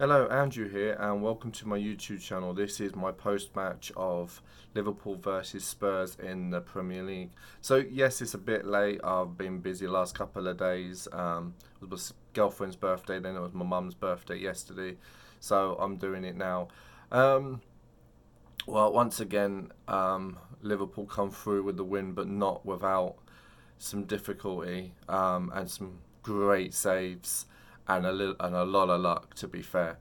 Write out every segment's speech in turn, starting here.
Hello, Andrew here, and welcome to my YouTube channel. This is my post-match of Liverpool versus Spurs in the Premier League. So yes, it's a bit late. I've been busy the last couple of days. It was my girlfriend's birthday, then it was my mum's birthday yesterday, so I'm doing it now. Um, once again, Liverpool come through with the win, but not without some difficulty and some great saves and a lot of luck, to be fair.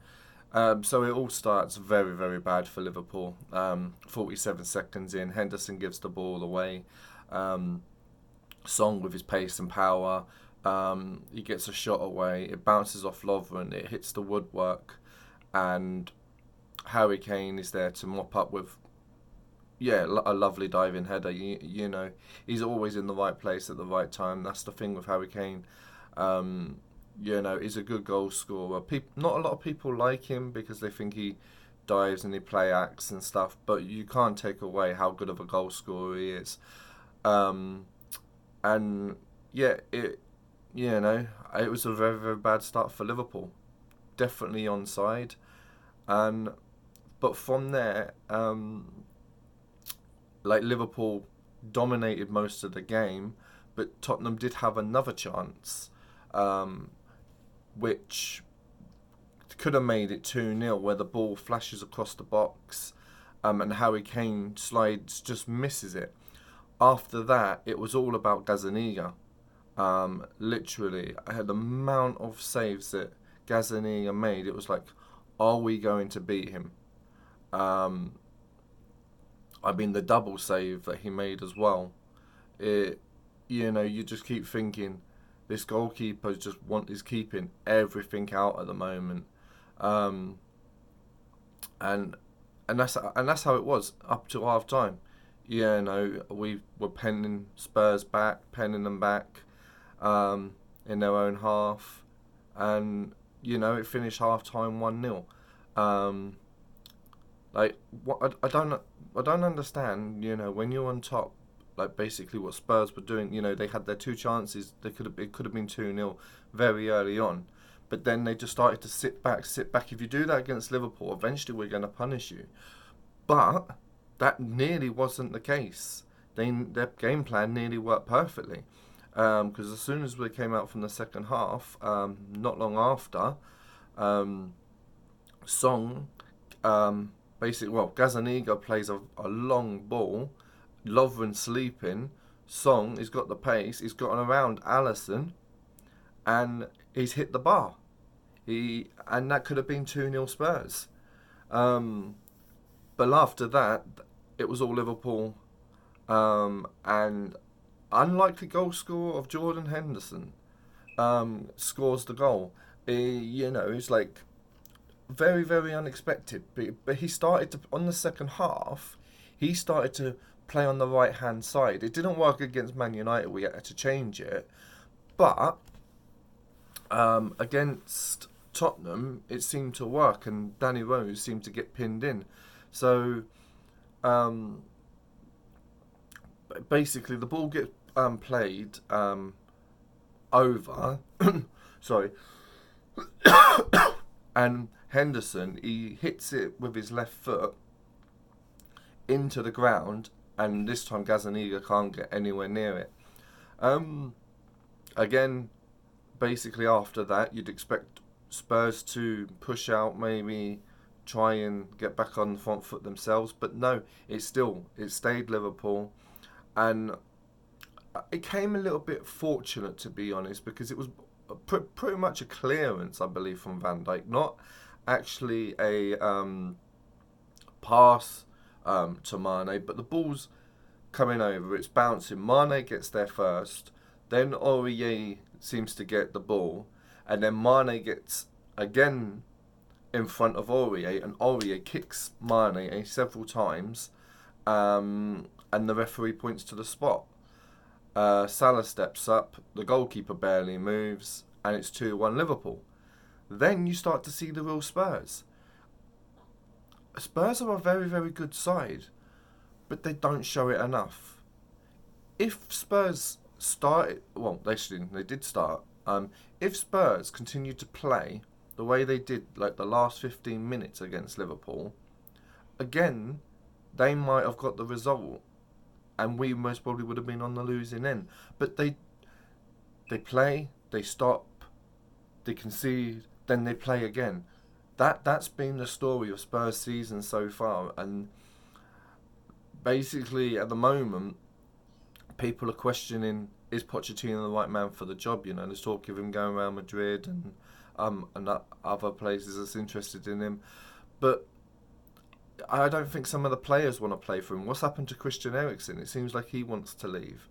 So it all starts very, very bad for Liverpool. 47 seconds in, Henderson gives the ball away. Um, Song with his pace and power. He gets a shot away. It bounces off Lovren. It hits the woodwork, and Harry Kane is there to mop up with a lovely diving header. You know, he's always in the right place at the right time. That's the thing with Harry Kane. Um, he's a good goal scorer. Not a lot of people like him because they think he dives and he play acts and stuff, but you can't take away how good of a goal scorer he is. Um, and yeah, it was a very, very bad start for Liverpool. Definitely onside, and but from there, like Liverpool dominated most of the game, but Tottenham did have another chance, um, which could have made it 2-0, where the ball flashes across the box, and Harry Kane slides, just misses it. After that, it was all about Gazzaniga. Literally, I had the amount of saves that Gazzaniga made. It was like, are we going to beat him? Um, the double save that he made as well. It, you just keep thinking, this goalkeeper is keeping everything out at the moment, um, and that's how it was up to half time. We were penning them back, in their own half, and it finished half time 1-0. Um, like what I don't understand. When you're on top, like basically what Spurs were doing. They had their two chances. It could have been 2-0 very early on, but then they just started to sit back, sit back. If you do that against Liverpool, eventually we're going to punish you. But that nearly wasn't the case. Their game plan nearly worked perfectly. Because as soon as we came out from the second half, not long after, um, Song, Gazzaniga plays a long ball. Lovren sleeping. Song, he's got the pace. He's gotten around Allison, and he's hit the bar. And that could have been 2-0 Spurs. Um, but after that, it was all Liverpool. And unlikely goal score of Jordan Henderson scores the goal. It's like very, very unexpected. But he started to, on the second half, he started to play on the right hand side. It didn't work against Man United. We had to change it. But against Tottenham, it seemed to work, and Danny Rose seemed to get pinned in. So um, basically, the ball gets played over. Sorry. And Henderson, he hits it with his left foot into the ground, and this time Gazzaniga can't get anywhere near it. Um, Again, basically after that, you'd expect Spurs to push out, maybe try and get back on the front foot themselves, but no, it stayed Liverpool, and it came a little bit fortunate, to be honest, because it was pretty much a clearance, I believe, from Van Dijk, not actually a pass to Mane, but the ball's coming over, it's bouncing. Mane gets there first, then Aurier seems to get the ball, and then Mane gets again in front of Aurier, and Aurier kicks Mane several times, and the referee points to the spot. Salah steps up, the goalkeeper barely moves, and it's 2-1 Liverpool. Then you start to see the real Spurs. Spurs are a very, very good side, but they don't show it enough. If Spurs started, well, they did start. If Spurs continued to play the the way they did like the last 15 minutes against Liverpool, again, they might have got the result, and we most probably would have been on the losing end. But they play, they stop, they concede, then they play again. That's been the story of Spurs' season so far, and basically at the moment, people are questioning, is Pochettino the right man for the job? You know, there's talk of him going around Madrid and other places that's interested in him, but I don't think some of the players want to play for him. What's happened to Christian Eriksen? It seems like he wants to leave.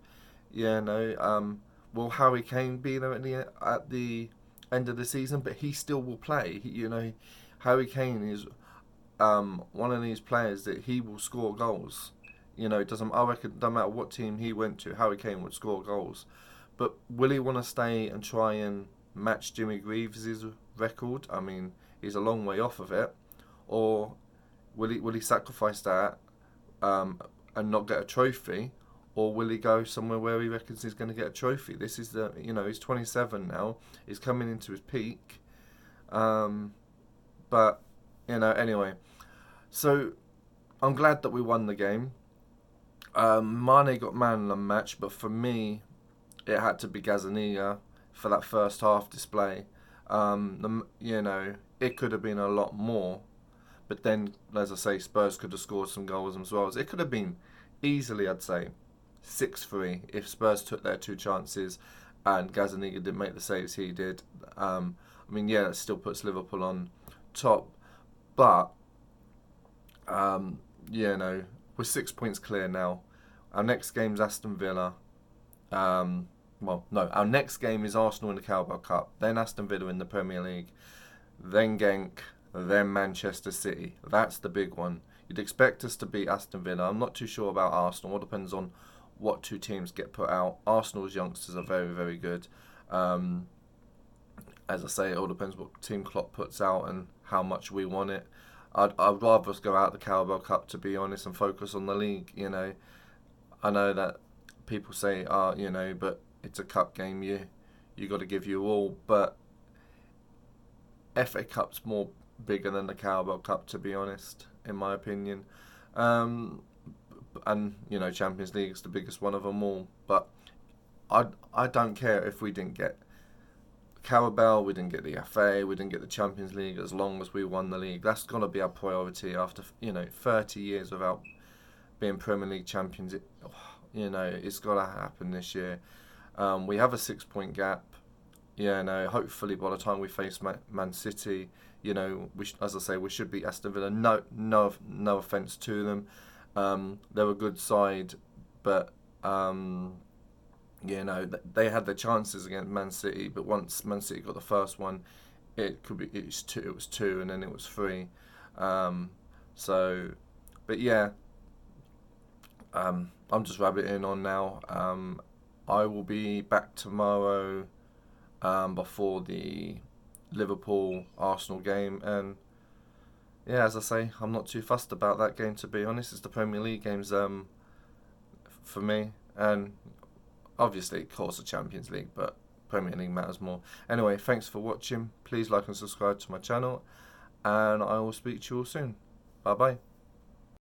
Yeah, no. Will Harry Kane be there at the end of the season? But he still will play. Harry Kane is one of these players that he will score goals. You know, I reckon, no matter what team he went to, Harry Kane would score goals. But will he want to stay and try and match Jimmy Greaves' record? I mean, he's a long way off of it. Or will he sacrifice that and not get a trophy? Or will he go somewhere where he reckons he's going to get a trophy? This is he's 27 now. He's coming into his peak. But, anyway. So, I'm glad that we won the game. Mane got man of the match, but for me, it had to be Gazzaniga for that first half display. It could have been a lot more. But then, as I say, Spurs could have scored some goals as well. It could have been easily, I'd say, 6-3 if Spurs took their 2 chances and Gazzaniga didn't make the saves he did. That still puts Liverpool on top. But, we're 6 points clear now. Our next game's Aston Villa. Our next game is Arsenal in the Carabao Cup, then Aston Villa in the Premier League, then Genk, then Manchester City. That's the big one. You'd expect us to beat Aston Villa. I'm not too sure about Arsenal. It all depends on what 2 teams get put out. Arsenal's youngsters are very, very good. As I say, it all depends what team Klopp puts out and how much we want it. I'd rather us go out the Carabao Cup, to be honest, and focus on the league. I know that people say, but it's a cup game. You got to give your all. But FA Cup's more bigger than the Carabao Cup, to be honest, in my opinion. And Champions League is the biggest one of them all. But I don't care if we didn't get Carabao, we didn't get the FA, we didn't get the Champions League, as long as we won the league. That's got to be our priority after 30 years without being Premier League champions. It's got to happen this year. We have a 6-point gap. Hopefully by the time we face Man City, as I say, we should beat Aston Villa. No offence to them. They're a good side, but they had their chances against Man City, but once Man City got the first one, it was 2, and then it was 3. I'm just rabbiting on now. I will be back tomorrow before the Liverpool-Arsenal game, and as I say, I'm not too fussed about that game, to be honest. It's the Premier League games for me, and obviously, of course, the Champions League, but Premier League matters more. Anyway, thanks for watching. Please like and subscribe to my channel, and I will speak to you all soon. Bye-bye.